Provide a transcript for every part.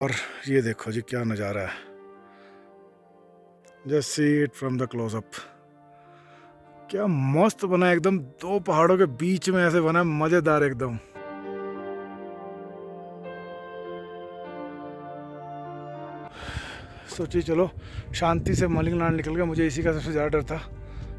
और ये देखो जी क्या नज़ारा है, just see it from the close up. क्या मस्त बना है एकदम, दो पहाड़ों के बीच में ऐसे बना है, मज़ेदार एकदम। सोचिए चलो शांति से मलिंगनाथ निकल गया, मुझे इसी का सबसे ज़्यादा डर था।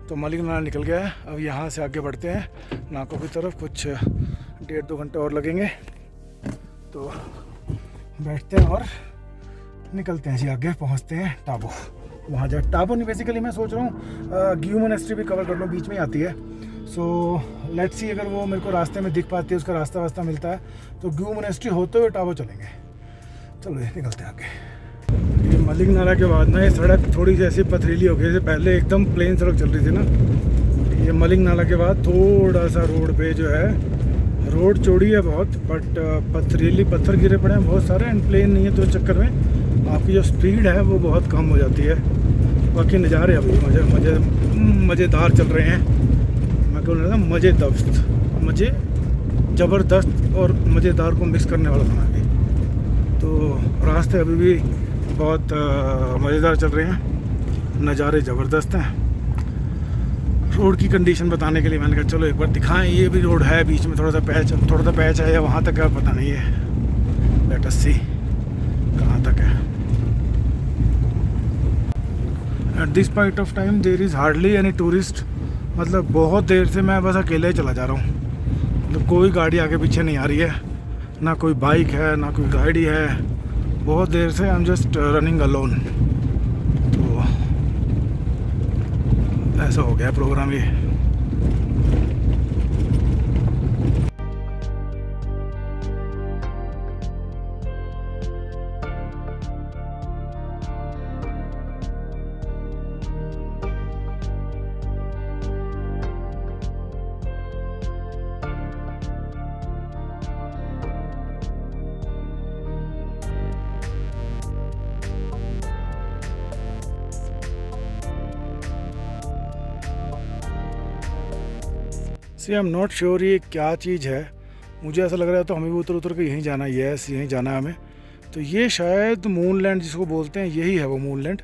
तो मलिंगनाथ निकल गया है, अब यहाँ से आगे बढ़ते हैं नाकों की तरफ। कुछ 1.5-2 घंटे और लगेंगे, तो बैठते हैं और निकलते हैं जी आगे, पहुँचते हैं टाबो। वहाँ जा टाबो नहीं, बेसिकली मैं सोच रहा हूँ ग्यू मोनेस्ट्री भी कवर कर लूँ, बीच में ही आती है। सो लेट्स सी, अगर वो मेरे को रास्ते में दिख पाती है, उसका रास्ता वास्ता मिलता है, तो ग्यू मोनेस्ट्री होते हुए टाबो चलेंगे। चलो निकलते हैं आगे। ये मलिंगनाला के बाद ना ये सड़क थोड़ी सी ऐसी पथरीली हो गई, जैसे पहले एकदम प्लेन सड़क चल रही थी ना। ये मलिंगनाला के बाद थोड़ा सा रोड पे जो है, रोड चौड़ी है बहुत, बट पथरीली पत्थर गिरे पड़े हैं बहुत सारे, एंड प्लेन नहीं है, तो इस चक्कर में आपकी जो स्पीड है वो बहुत कम हो जाती है। बाकी नज़ारे अभी मज़ेदार चल रहे हैं। मैं कहूँ ना मज़े ज़बरदस्त और मज़ेदार को मिक्स करने वाला था अभी। तो रास्ते अभी भी बहुत मज़ेदार चल रहे हैं, नज़ारे ज़बरदस्त हैं। रोड की कंडीशन बताने के लिए मैंने कहा चलो एक बार दिखाएं। ये भी रोड है, बीच में थोड़ा सा पैच है, या वहाँ तक है पता नहीं है। लेट अस सी कहाँ तक है। At this point of time there is hardly any tourist. मतलब बहुत देर से मैं बस अकेले ही चला जा रहा हूँ, मतलब कोई गाड़ी आगे पीछे नहीं आ रही है, ना कोई बाइक है ना कोई गाड़ी है। बहुत देर से I am just running alone. तो ऐसा हो गया प्रोग्राम ये। सी आई एम नॉट श्योर ये क्या चीज़ है, मुझे ऐसा लग रहा है तो हमें भी उतर उतर के यहीं जाना है। यस, यहीं जाना है हमें। तो ये शायद मूनलैंड जिसको बोलते हैं, यही है वो मूनलैंड।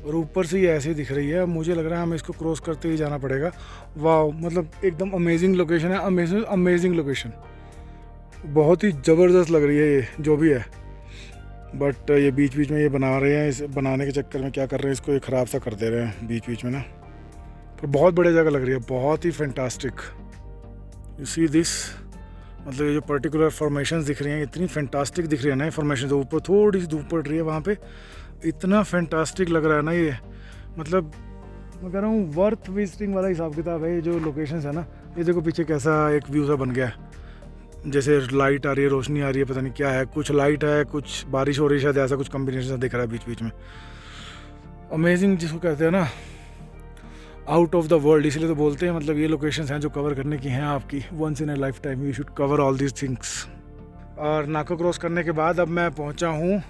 और ऊपर से ये ऐसे ही दिख रही है, मुझे लग रहा है हमें इसको क्रॉस करते ही जाना पड़ेगा। वाह, मतलब एकदम अमेजिंग लोकेशन है, अमेजिंग लोकेशन, बहुत ही ज़बरदस्त लग रही है ये जो भी है। बट ये बीच बीच में ये बना रहे हैं, इस बनाने के चक्कर में क्या कर रहे हैं, इसको ये ख़राब सा कर दे रहे हैं बीच बीच में ना। पर बहुत बढ़िया जगह लग रही है, बहुत ही फैंटास्टिक। यू सी दिस, मतलब ये जो पर्टिकुलर फॉर्मेशंस दिख रही हैं इतनी फैंटास्टिक दिख रही है ना। ये फॉर्मेशन तो ऊपर थोड़ी सी धूप पड़ रही है, वहाँ पे इतना फैंटास्टिक लग रहा है ना ये। मतलब मैं कह रहा हूँ वर्थ विजिटिंग वाला हिसाब किताब है। ये जो लोकेशंस है ना, ये देखो पीछे कैसा एक व्यू सा बन गया है, जैसे लाइट आ रही है, रोशनी आ रही है, पता नहीं क्या है, कुछ लाइट है, कुछ बारिश हो रही है, शायद ऐसा कुछ कॉम्बिनेशन दिख रहा है बीच बीच में। अमेजिंग जिसको कहते हैं ना, आउट ऑफ द वर्ल्ड, इसलिए तो बोलते हैं। मतलब ये लोकेशंस हैं जो कवर करने की हैं आपकी, once in a lifetime you should cover all these things. और नाको क्रॉस करने के बाद अब मैं पहुंचा हूं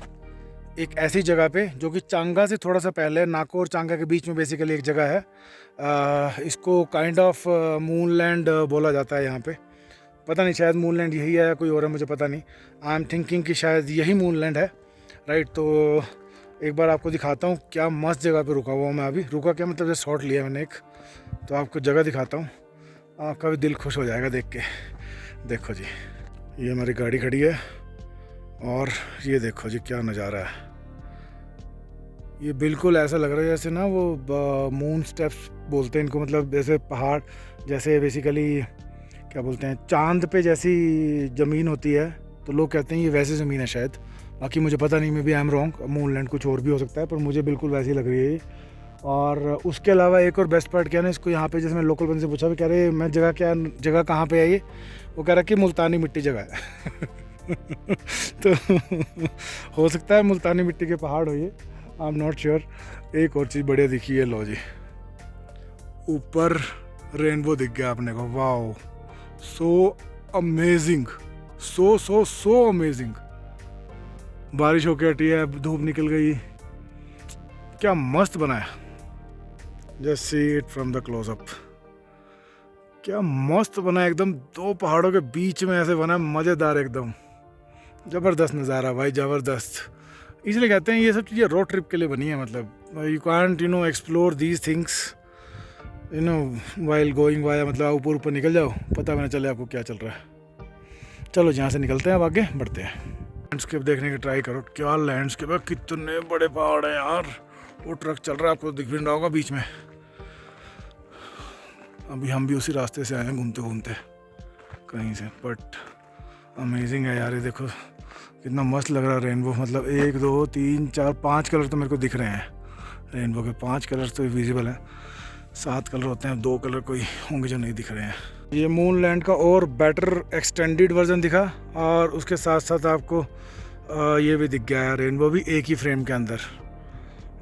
एक ऐसी जगह पे जो कि चांगा से थोड़ा सा पहले, नाको और चांगा के बीच में बेसिकली एक जगह है। इसको काइंड ऑफ मूनलैंड बोला जाता है यहाँ पे। पता नहीं शायद मूनलैंड यही है या कोई और है, मुझे पता नहीं। आई एम थिंकिंग कि शायद यही मूनलैंड है, राइट। तो एक बार आपको दिखाता हूँ क्या मस्त जगह पे रुका हुआ हूँ मैं। अभी रुका क्या, मतलब जैसे शॉट लिया मैंने एक, तो आपको जगह दिखाता हूँ, आपका भी दिल खुश हो जाएगा देख के। देखो जी, ये हमारी गाड़ी खड़ी है और ये देखो जी क्या नज़ारा है। ये बिल्कुल ऐसा लग रहा है जैसे ना वो मून स्टेप्स बोलते हैं इनको, मतलब जैसे पहाड़, जैसे बेसिकली क्या बोलते हैं, चांद पे जैसी ज़मीन होती है, तो लोग कहते हैं ये वैसी ज़मीन है शायद। बाकी मुझे पता नहीं, maybe I am wrong, moonland कुछ और भी हो सकता है, पर मुझे बिल्कुल वैसी लग रही है ये। और उसके अलावा एक और बेस्ट पार्ट क्या है ना, इसको यहाँ पे जैसे मैं लोकल बंदे से पूछा भी, कह रहे मैं जगह कहाँ पे है ये, वो कह रहा कि मुल्तानी मिट्टी जगह है। तो हो सकता है मुल्तानी मिट्टी के पहाड़ हो ये, आई एम नॉट श्योर। एक और चीज़ बढ़िया दिखी है, लो जी, ऊपर रेनबो दिख गया अपने को। Wow, so amazing, so amazing. बारिश होके हटी है, धूप निकल गई, क्या मस्त बना है। Just see it from the close up. क्या मस्त बना है एकदम, दो पहाड़ों के बीच में ऐसे बना है, मज़ेदार एकदम, ज़बरदस्त नज़ारा भाई, ज़बरदस्त। इसलिए कहते हैं ये सब चीज़ें रोड ट्रिप के लिए बनी है। मतलब you can't explore these things while going via, मतलब आप ऊपर ऊपर निकल जाओ, पता भी ना चले आपको क्या चल रहा है। चलो यहाँ से निकलते हैं, अब आगे बढ़ते हैं। लैंडस्केप देखने की ट्राई करो, क्या लैंडस्केप है, कितने बड़े पहाड़ हैं यार। वो ट्रक चल रहा है, आपको दिख भी नहीं रहा होगा बीच में। अभी हम भी उसी रास्ते से आए हैं घूमते घूमते कहीं से, बट अमेजिंग है यार। ये देखो कितना मस्त लग रहा है रेनबो। मतलब 1 2 3 4 5 कलर तो मेरे को दिख रहे हैं रेनबो के। 5 कलर तो विजिबल हैं, 7 कलर होते हैं, 2 कलर कोई होंगे जो नहीं दिख रहे हैं। ये मूनलैंड का और बेटर एक्सटेंडेड वर्जन दिखा, और उसके साथ साथ आपको ये भी दिख गया है रेनबो भी एक ही फ्रेम के अंदर।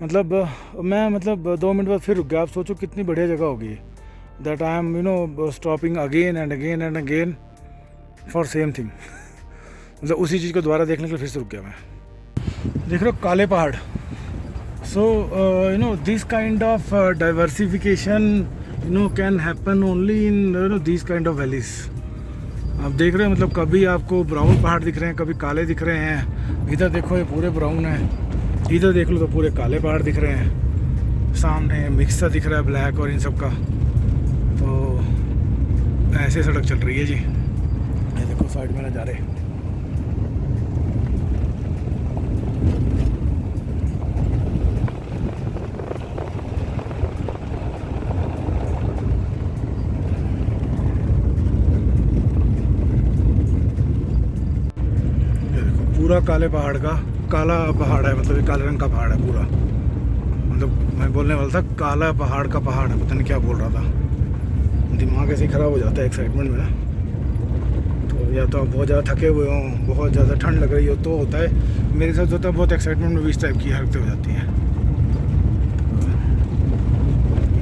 मतलब मैं 2 मिनट बाद फिर रुक गया। आप सोचो कितनी बढ़िया जगह होगी। That I am stopping again and again and again for same thing. मतलब उसी चीज़ को दोबारा देखने के लिए फिर से रुक गया मैं। देख रहे हो काले पहाड़। So this kind of diversification can happen only in this kind of valleys. आप देख रहे हैं, मतलब कभी आपको ब्राउन पहाड़ दिख रहे हैं, कभी काले दिख रहे हैं। इधर देखो ये पूरे ब्राउन है, इधर देख लो तो पूरे काले पहाड़ दिख रहे हैं। सामने मिक्स सा दिख रहा है ब्लैक और इन सब का। तो ऐसे सड़क चल रही है जी। ये देखो साइड में नज़ारे। पूरा काले पहाड़ का काला पहाड़ है, मतलब ये काले रंग का पहाड़ है पूरा। मतलब मैं बोलने वाला था काला पहाड़ का पहाड़ है, पता नहीं क्या बोल रहा था। दिमाग ऐसे ही ख़राब हो जाता है एक्साइटमेंट में। तो या तो आप बहुत ज़्यादा थके हुए हों, बहुत ज़्यादा ठंड लग रही हो, तो होता है। मेरे साथ होता है बहुत एक्साइटमेंट में भी इस टाइप की हरकतें हो जाती हैं।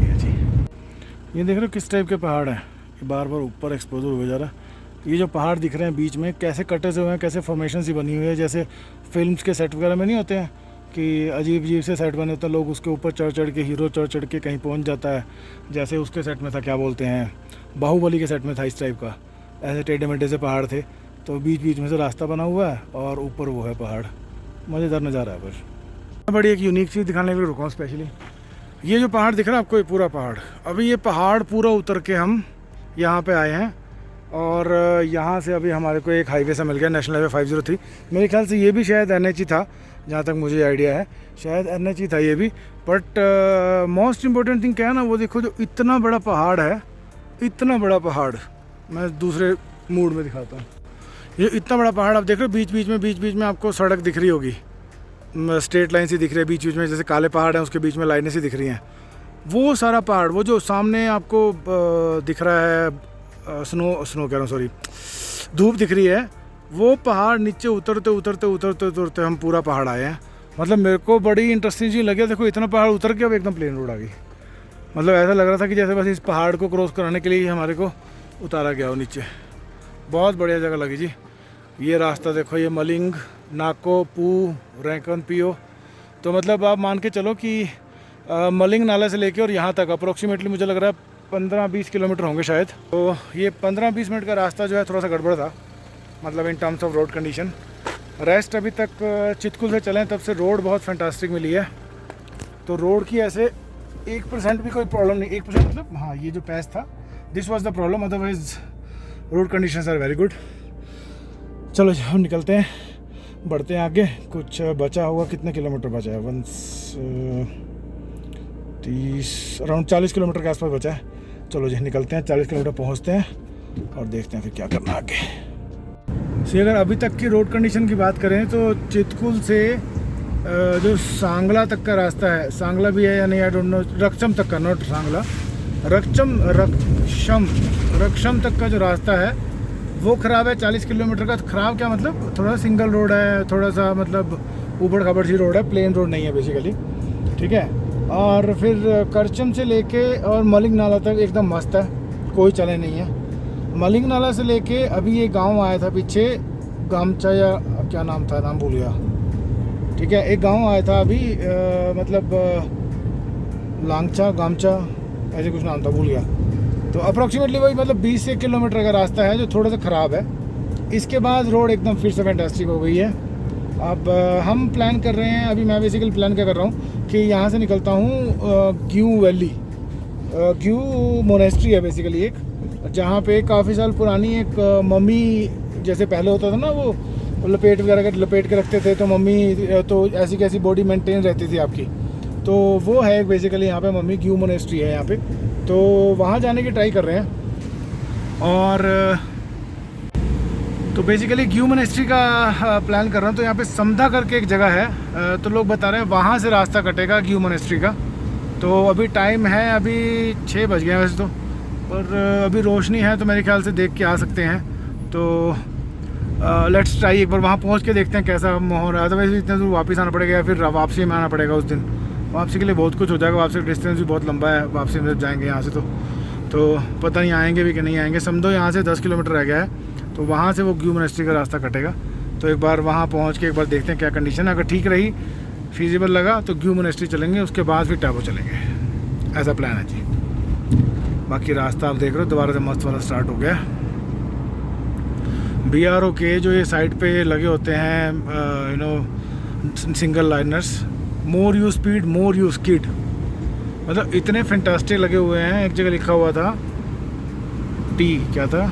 ये जी, ये देख रहे हो किस टाइप के पहाड़ हैं। बार बार ऊपर एक्सपोजर हुए जा रहा है। ये जो पहाड़ दिख रहे हैं बीच में कैसे कटे से हुए हैं, कैसे फॉर्मेशन सी बनी हुई है। जैसे फिल्म्स के सेट वगैरह में नहीं होते हैं कि अजीब अजीब से सेट बने होते हैं, लोग उसके ऊपर चढ़ चढ़ के, हीरो चढ़ चढ़ के कहीं पहुंच जाता है। जैसे उसके सेट में था, क्या बोलते हैं, बाहुबली के सेट में था इस टाइप का। ऐसे टेढ़े मेढ़े से पहाड़ थे, तो बीच बीच में से रास्ता बना हुआ है और ऊपर वो है पहाड़। मज़ेदार नज़ारा है। पर बड़ी एक यूनिक चीज़ दिखाने के लिए रुका हूँ स्पेशली। ये जो पहाड़ दिख रहा है आपको, ये पूरा पहाड़, अभी ये पहाड़ पूरा उतर के हम यहाँ पर आए हैं। और यहाँ से अभी हमारे को एक हाईवे सा मिल गया, नेशनल हाईवे 503। मेरे ख्याल से ये भी शायद NH ही था, जहाँ तक मुझे आइडिया है, शायद NH ही था ये भी। बट मोस्ट इम्पोर्टेंट थिंग क्या है ना, वो देखो जो इतना बड़ा पहाड़ है, इतना बड़ा पहाड़, मैं दूसरे मूड में दिखाता हूँ। ये इतना बड़ा पहाड़ आप देख रहे हो, बीच बीच में आपको सड़क दिख रही होगी, स्ट्रेट लाइन सी दिख रही है बीच में, जैसे काले पहाड़ हैं उसके बीच में लाइनें सी दिख रही हैं। वो सारा पहाड़, वो जो सामने आपको दिख रहा है, स्नो कह रहा हूँ, सॉरी, धूप दिख रही है, वो पहाड़ नीचे उतरते उतरते उतरते उतरते हम पूरा पहाड़ आए हैं। मतलब मेरे को बड़ी इंटरेस्टिंग चीज़ लगी। देखो इतना पहाड़ उतर के अब एकदम प्लेन रोड आ गई। मतलब ऐसा लग रहा था कि जैसे बस इस पहाड़ को क्रॉस कराने के लिए हमारे को उतारा गया हो नीचे। बहुत बढ़िया जगह लगी जी। ये रास्ता देखो, ये मलिंग, नाको, पू, रैकन, पियो। तो मतलब आप मान के चलो कि मलिंग नाला से लेके और यहाँ तक अप्रोक्सीमेटली मुझे लग रहा है 15-20 किलोमीटर होंगे शायद। तो ये 15-20 मिनट का रास्ता जो है थोड़ा सा गड़बड़ था, मतलब in terms of road condition. Rest अभी तक चितकुल से चलें तब से रोड बहुत फैंटास्टिक मिली है। तो रोड की ऐसे 1% भी कोई प्रॉब्लम नहीं। 1% मतलब हाँ, ये जो पैच था, this was the problem, otherwise road conditions are very good. चलो हम निकलते हैं, बढ़ते हैं आगे। कुछ बचा हुआ, कितने किलोमीटर बचा है, 30 अराउंड 40 किलोमीटर के आसपास बचा है। चलो जी निकलते हैं, 40 किलोमीटर पहुंचते हैं और देखते हैं फिर क्या करना आगे। से अगर अभी तक की रोड कंडीशन की बात करें तो चितकुल से जो सांगला तक का रास्ता है, सांगला भी है या नहीं आई डोंट नो, रक्षम तक का, नॉट सांगला, रक्षम तक का जो रास्ता है वो ख़राब है। 40 किलोमीटर का। ख़राब क्या मतलब, थोड़ा सिंगल रोड है, थोड़ा सा मतलब ऊबड़ खाबड़ सी रोड है, प्लेन रोड नहीं है बेसिकली, ठीक है। और फिर करचम से लेके और मलिंग नाला तक एकदम मस्त है, कोई चले नहीं है। मलिंग नाला से लेके अभी ये गांव आया था पीछे, गामचा या क्या नाम था, नाम भूल गया, ठीक है। एक गांव आया था अभी, मतलब लांगचा, गामचा, ऐसे कुछ नाम था, भूल गया। तो अप्रॉक्सीमेटली वही, मतलब 20 से किलोमीटर का रास्ता है जो थोड़ा सा ख़राब है। इसके बाद रोड एकदम फिर से फैंटास्टिक हो गई है। अब हम प्लान कर रहे हैं, अभी मैं बेसिकली प्लान क्या कर रहा हूँ कि यहाँ से निकलता हूँ ग्यू वैली। ग्यू मोनेस्ट्री है बेसिकली एक, जहाँ पे काफ़ी साल पुरानी एक मम्मी, जैसे पहले होता था ना वो लपेट वगैरह के लपेट के रखते थे, तो मम्मी तो ऐसी कैसी बॉडी मेंटेन रहती थी आपकी, तो वो है बेसिकली यहाँ पे मम्मी ग्यू मोनेस्ट्री है यहाँ पे। तो वहाँ जाने की ट्राई कर रहे हैं। और तो बेसिकली ग्यू मोनेस्ट्री का प्लान कर रहा हूँ। तो यहाँ पे समधा करके एक जगह है, तो लोग बता रहे हैं वहाँ से रास्ता कटेगा ग्यू मोनेस्ट्री का। तो अभी टाइम है, अभी 6 बज गए हैं वैसे तो, पर अभी रोशनी है तो मेरे ख्याल से देख के आ सकते हैं। तो लेट्स ट्राई, एक बार वहाँ पहुँच के देखते हैं कैसा माहौल है। अदरवाइज इतने दूर वापस आना पड़ेगा या फिर वापसी में आना पड़ेगा उस दिन। वापसी के लिए बहुत कुछ हो जाएगा, वापसी का डिस्टेंस भी बहुत लंबा है, वापसी में जाएंगे यहाँ से तो पता नहीं आएंगे भी कि नहीं आएंगे। समझो यहाँ से 10 किलोमीटर रह गया है, तो वहाँ से वो ग्यू मोनेस्ट्री का रास्ता कटेगा। तो एक बार वहाँ पहुँच के एक बार देखते हैं क्या कंडीशन है। अगर ठीक रही, फीजिबल लगा तो ग्यू मोनेस्ट्री चलेंगे, उसके बाद फिर टैबो चलेंगे, ऐसा प्लान है जी। बाकी रास्ता आप देख रहे हो दोबारा से मस्त वाला स्टार्ट हो गया। BRO के जो ये साइड पे लगे होते हैं you know single liners, more you speed more you skid, मतलब इतने फैंटास्टिक लगे हुए हैं। एक जगह लिखा हुआ था टी, क्या था,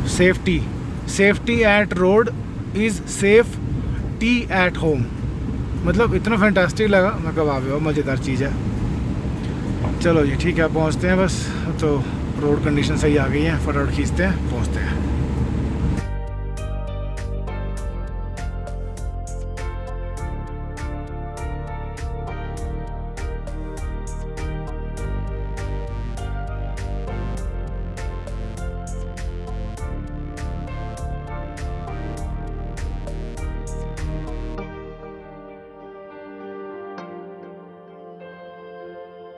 safety eight road is safe T at home. मतलब इतना फैंटास्टिक लगा, मैं कब आ गया, मज़ेदार चीज़ है। चलो जी ठीक है, पहुंचते हैं बस। तो रोड कंडीशन सही आ गई है, फटाफट खींचते हैं, पहुंचते हैं।